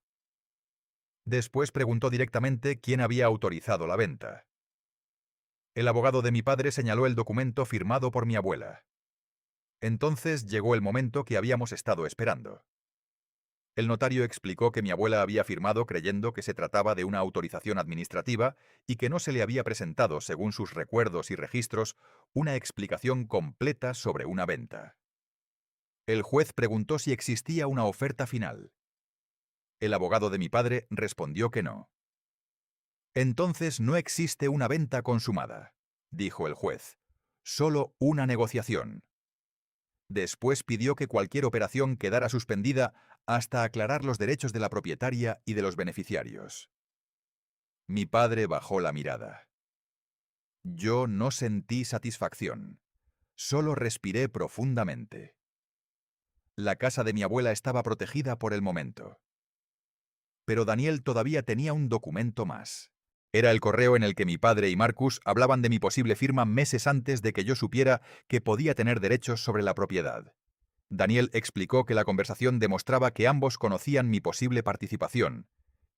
Después preguntó directamente quién había autorizado la venta. El abogado de mi padre señaló el documento firmado por mi abuela. Entonces llegó el momento que habíamos estado esperando. El notario explicó que mi abuela había firmado creyendo que se trataba de una autorización administrativa y que no se le había presentado, según sus recuerdos y registros, una explicación completa sobre una venta. El juez preguntó si existía una oferta final. El abogado de mi padre respondió que no. Entonces no existe una venta consumada, dijo el juez, solo una negociación. Después pidió que cualquier operación quedara suspendida hasta aclarar los derechos de la propietaria y de los beneficiarios. Mi padre bajó la mirada. Yo no sentí satisfacción. Solo respiré profundamente. La casa de mi abuela estaba protegida por el momento. Pero Daniel todavía tenía un documento más. Era el correo en el que mi padre y Marcus hablaban de mi posible firma meses antes de que yo supiera que podía tener derechos sobre la propiedad. Daniel explicó que la conversación demostraba que ambos conocían mi posible participación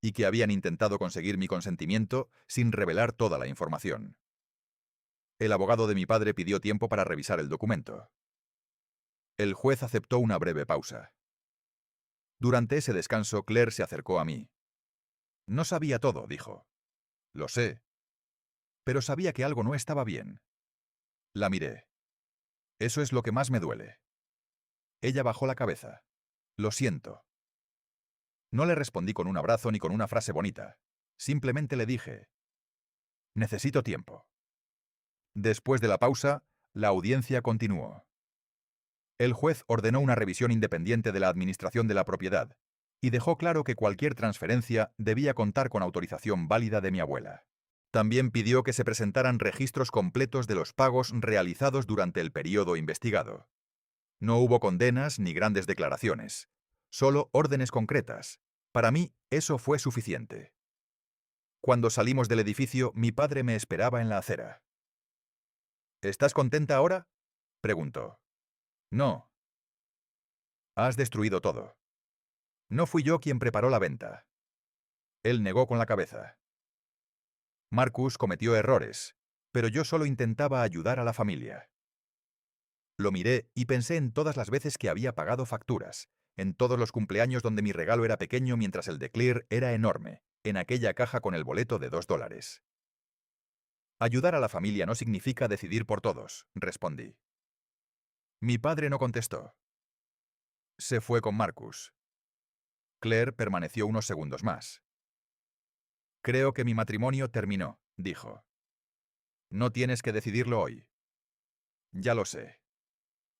y que habían intentado conseguir mi consentimiento sin revelar toda la información. El abogado de mi padre pidió tiempo para revisar el documento. El juez aceptó una breve pausa. Durante ese descanso, Claire se acercó a mí. No sabía todo, dijo. Lo sé. Pero sabía que algo no estaba bien. La miré. Eso es lo que más me duele. Ella bajó la cabeza. Lo siento. No le respondí con un abrazo ni con una frase bonita. Simplemente le dije, necesito tiempo. Después de la pausa, la audiencia continuó. El juez ordenó una revisión independiente de la administración de la propiedad y dejó claro que cualquier transferencia debía contar con autorización válida de mi abuela. También pidió que se presentaran registros completos de los pagos realizados durante el período investigado. No hubo condenas ni grandes declaraciones, solo órdenes concretas. Para mí, eso fue suficiente. Cuando salimos del edificio, mi padre me esperaba en la acera. ¿Estás contenta ahora?, preguntó. No. Has destruido todo. No fui yo quien preparó la venta. Él negó con la cabeza. Marcus cometió errores, pero yo solo intentaba ayudar a la familia. Lo miré y pensé en todas las veces que había pagado facturas, en todos los cumpleaños donde mi regalo era pequeño mientras el de Claire era enorme, en aquella caja con el boleto de $2. Ayudar a la familia no significa decidir por todos, respondí. Mi padre no contestó. Se fue con Marcus. Claire permaneció unos segundos más. Creo que mi matrimonio terminó, dijo. No tienes que decidirlo hoy. Ya lo sé.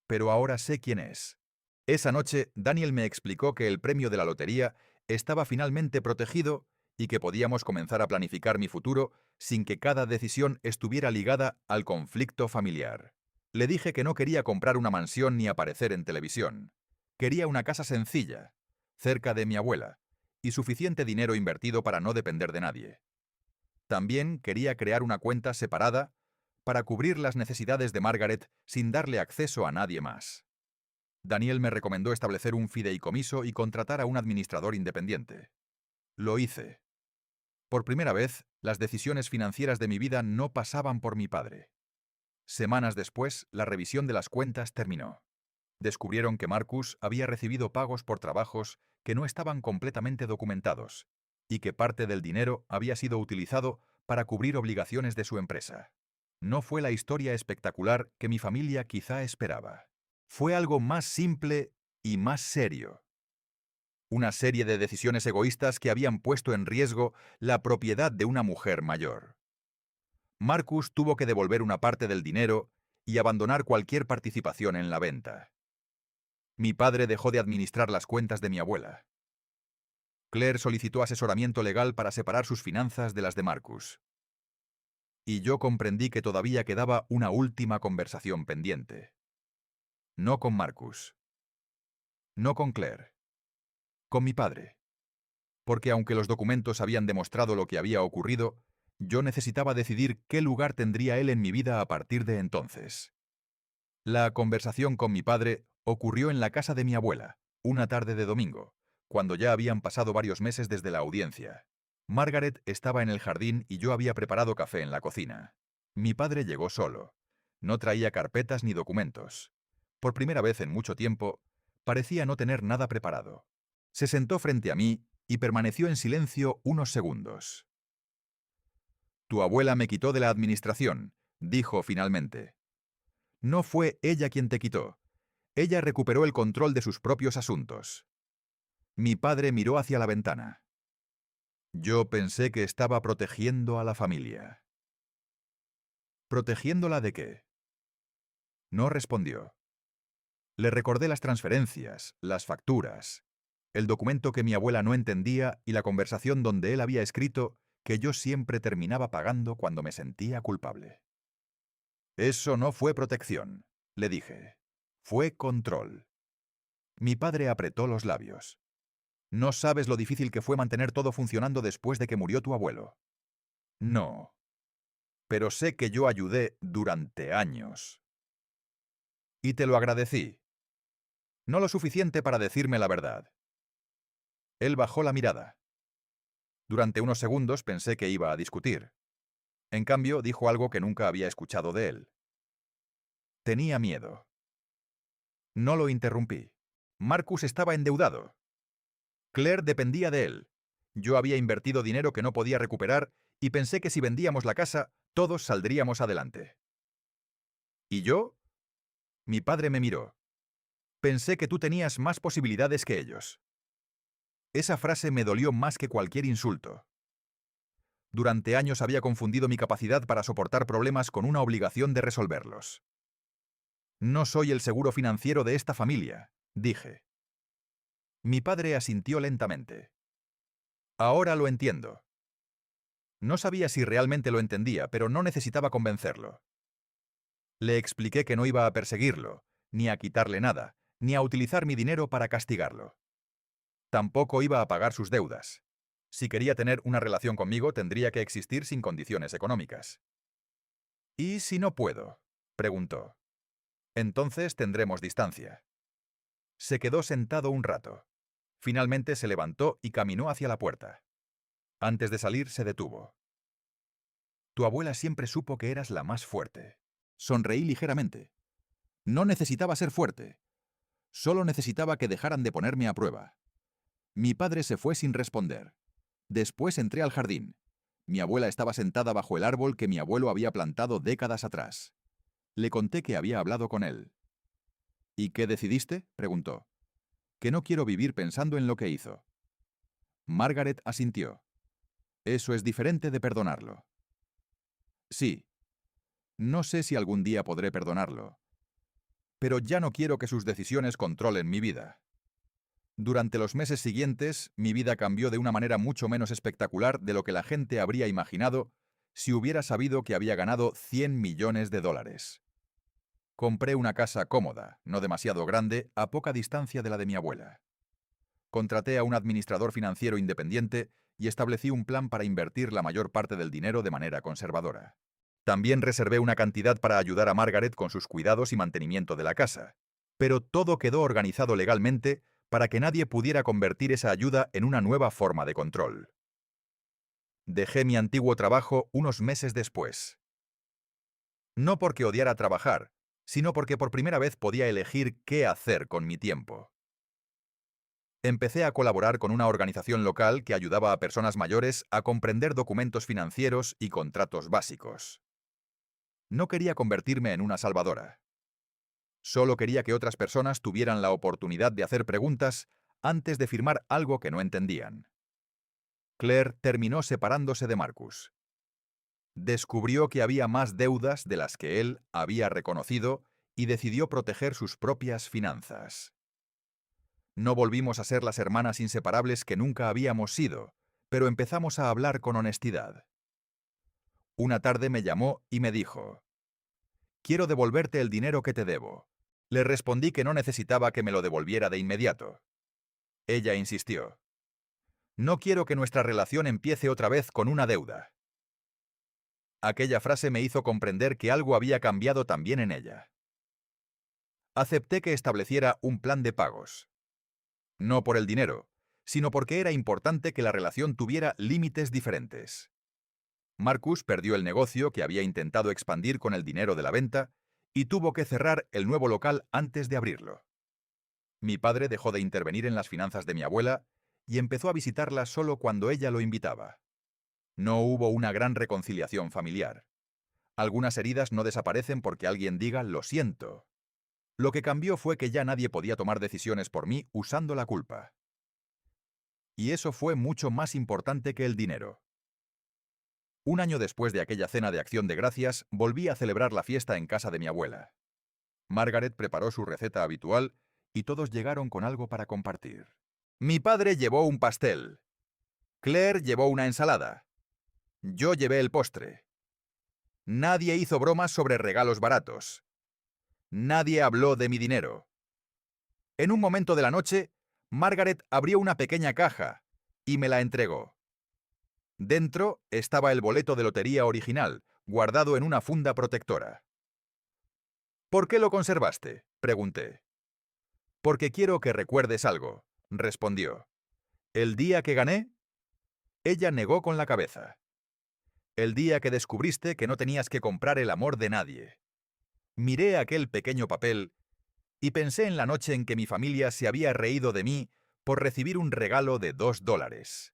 Pero ahora sé quién es. Esa noche, Daniel me explicó que el premio de la lotería estaba finalmente protegido y que podíamos comenzar a planificar mi futuro sin que cada decisión estuviera ligada al conflicto familiar. Le dije que no quería comprar una mansión ni aparecer en televisión. Quería una casa sencilla, cerca de mi abuela, y suficiente dinero invertido para no depender de nadie. También quería crear una cuenta separada para cubrir las necesidades de Margaret sin darle acceso a nadie más. Daniel me recomendó establecer un fideicomiso y contratar a un administrador independiente. Lo hice. Por primera vez, las decisiones financieras de mi vida no pasaban por mi padre. Semanas después, la revisión de las cuentas terminó. Descubrieron que Marcus había recibido pagos por trabajos que no estaban completamente documentados y que parte del dinero había sido utilizado para cubrir obligaciones de su empresa. No fue la historia espectacular que mi familia quizá esperaba. Fue algo más simple y más serio. Una serie de decisiones egoístas que habían puesto en riesgo la propiedad de una mujer mayor. Marcus tuvo que devolver una parte del dinero y abandonar cualquier participación en la venta. Mi padre dejó de administrar las cuentas de mi abuela. Claire solicitó asesoramiento legal para separar sus finanzas de las de Marcus. Y yo comprendí que todavía quedaba una última conversación pendiente. No con Marcus. No con Claire. Con mi padre. Porque aunque los documentos habían demostrado lo que había ocurrido, yo necesitaba decidir qué lugar tendría él en mi vida a partir de entonces. La conversación con mi padre ocurrió en la casa de mi abuela, una tarde de domingo, cuando ya habían pasado varios meses desde la audiencia. Margaret estaba en el jardín y yo había preparado café en la cocina. Mi padre llegó solo. No traía carpetas ni documentos. Por primera vez en mucho tiempo, parecía no tener nada preparado. Se sentó frente a mí y permaneció en silencio unos segundos. «Tu abuela me quitó de la administración», dijo finalmente. «No fue ella quien te quitó. Ella recuperó el control de sus propios asuntos». Mi padre miró hacia la ventana. Yo pensé que estaba protegiendo a la familia. ¿Protegiéndola de qué? No respondió. Le recordé las transferencias, las facturas, el documento que mi abuela no entendía y la conversación donde él había escrito que yo siempre terminaba pagando cuando me sentía culpable. Eso no fue protección, le dije. Fue control. Mi padre apretó los labios. No sabes lo difícil que fue mantener todo funcionando después de que murió tu abuelo. No. Pero sé que yo ayudé durante años. Y te lo agradecí. No lo suficiente para decirme la verdad. Él bajó la mirada. Durante unos segundos pensé que iba a discutir. En cambio, dijo algo que nunca había escuchado de él. Tenía miedo. No lo interrumpí. Marcus estaba endeudado. Claire dependía de él. Yo había invertido dinero que no podía recuperar y pensé que si vendíamos la casa, todos saldríamos adelante. ¿Y yo? Mi padre me miró. Pensé que tú tenías más posibilidades que ellos. Esa frase me dolió más que cualquier insulto. Durante años había confundido mi capacidad para soportar problemas con una obligación de resolverlos. No soy el seguro financiero de esta familia, dije. Mi padre asintió lentamente. Ahora lo entiendo. No sabía si realmente lo entendía, pero no necesitaba convencerlo. Le expliqué que no iba a perseguirlo, ni a quitarle nada, ni a utilizar mi dinero para castigarlo. Tampoco iba a pagar sus deudas. Si quería tener una relación conmigo, tendría que existir sin condiciones económicas. ¿Y si no puedo?, preguntó. Entonces tendremos distancia. Se quedó sentado un rato. Finalmente se levantó y caminó hacia la puerta. Antes de salir se detuvo. Tu abuela siempre supo que eras la más fuerte. Sonreí ligeramente. No necesitaba ser fuerte. Solo necesitaba que dejaran de ponerme a prueba. Mi padre se fue sin responder. Después entré al jardín. Mi abuela estaba sentada bajo el árbol que mi abuelo había plantado décadas atrás. Le conté que había hablado con él. ¿Y qué decidiste?, preguntó. Que no quiero vivir pensando en lo que hizo. Margaret asintió. Eso es diferente de perdonarlo. Sí. No sé si algún día podré perdonarlo. Pero ya no quiero que sus decisiones controlen mi vida. Durante los meses siguientes, mi vida cambió de una manera mucho menos espectacular de lo que la gente habría imaginado si hubiera sabido que había ganado $100 millones. Compré una casa cómoda, no demasiado grande, a poca distancia de la de mi abuela. Contraté a un administrador financiero independiente y establecí un plan para invertir la mayor parte del dinero de manera conservadora. También reservé una cantidad para ayudar a Margaret con sus cuidados y mantenimiento de la casa. Pero todo quedó organizado legalmente para que nadie pudiera convertir esa ayuda en una nueva forma de control. Dejé mi antiguo trabajo unos meses después. No porque odiara trabajar, sino porque por primera vez podía elegir qué hacer con mi tiempo. Empecé a colaborar con una organización local que ayudaba a personas mayores a comprender documentos financieros y contratos básicos. No quería convertirme en una salvadora. Solo quería que otras personas tuvieran la oportunidad de hacer preguntas antes de firmar algo que no entendían. Claire terminó separándose de Marcus. Descubrió que había más deudas de las que él había reconocido y decidió proteger sus propias finanzas. No volvimos a ser las hermanas inseparables que nunca habíamos sido, pero empezamos a hablar con honestidad. Una tarde me llamó y me dijo: «Quiero devolverte el dinero que te debo». Le respondí que no necesitaba que me lo devolviera de inmediato. Ella insistió: «No quiero que nuestra relación empiece otra vez con una deuda». Aquella frase me hizo comprender que algo había cambiado también en ella. Acepté que estableciera un plan de pagos. No por el dinero, sino porque era importante que la relación tuviera límites diferentes. Marcus perdió el negocio que había intentado expandir con el dinero de la venta y tuvo que cerrar el nuevo local antes de abrirlo. Mi padre dejó de intervenir en las finanzas de mi abuela y empezó a visitarla solo cuando ella lo invitaba. No hubo una gran reconciliación familiar. Algunas heridas no desaparecen porque alguien diga «lo siento». Lo que cambió fue que ya nadie podía tomar decisiones por mí usando la culpa. Y eso fue mucho más importante que el dinero. Un año después de aquella cena de Acción de Gracias, volví a celebrar la fiesta en casa de mi abuela. Margaret preparó su receta habitual y todos llegaron con algo para compartir. Mi padre llevó un pastel. Claire llevó una ensalada. Yo llevé el postre. Nadie hizo bromas sobre regalos baratos. Nadie habló de mi dinero. En un momento de la noche, Margaret abrió una pequeña caja y me la entregó. Dentro estaba el boleto de lotería original, guardado en una funda protectora. «¿Por qué lo conservaste?», pregunté. «Porque quiero que recuerdes algo», respondió. «¿El día que gané?». Ella negó con la cabeza. «El día que descubriste que no tenías que comprar el amor de nadie». Miré aquel pequeño papel y pensé en la noche en que mi familia se había reído de mí por recibir un regalo de $2.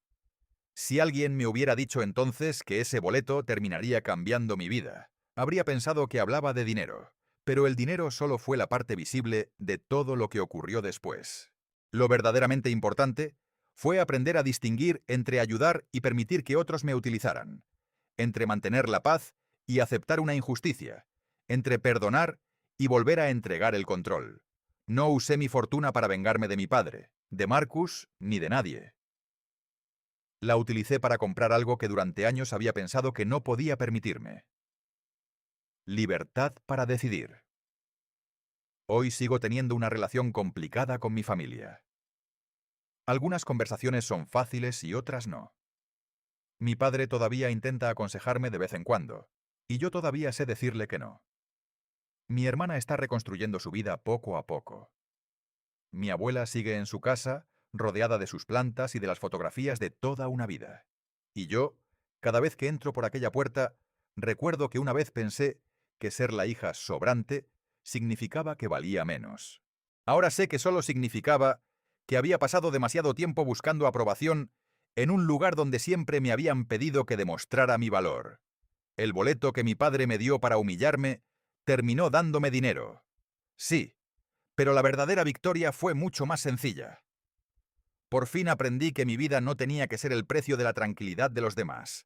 Si alguien me hubiera dicho entonces que ese boleto terminaría cambiando mi vida, habría pensado que hablaba de dinero, pero el dinero solo fue la parte visible de todo lo que ocurrió después. Lo verdaderamente importante fue aprender a distinguir entre ayudar y permitir que otros me utilizaran, entre mantener la paz y aceptar una injusticia, entre perdonar y volver a entregar el control. No usé mi fortuna para vengarme de mi padre, de Marcus ni de nadie. La utilicé para comprar algo que durante años había pensado que no podía permitirme. Libertad para decidir. Hoy sigo teniendo una relación complicada con mi familia. Algunas conversaciones son fáciles y otras no. Mi padre todavía intenta aconsejarme de vez en cuando, y yo todavía sé decirle que no. Mi hermana está reconstruyendo su vida poco a poco. Mi abuela sigue en su casa, rodeada de sus plantas y de las fotografías de toda una vida. Y yo, cada vez que entro por aquella puerta, recuerdo que una vez pensé que ser la hija sobrante significaba que valía menos. Ahora sé que solo significaba que había pasado demasiado tiempo buscando aprobación en un lugar donde siempre me habían pedido que demostrara mi valor. El boleto que mi padre me dio para humillarme terminó dándome dinero. Sí, pero la verdadera victoria fue mucho más sencilla. Por fin aprendí que mi vida no tenía que ser el precio de la tranquilidad de los demás.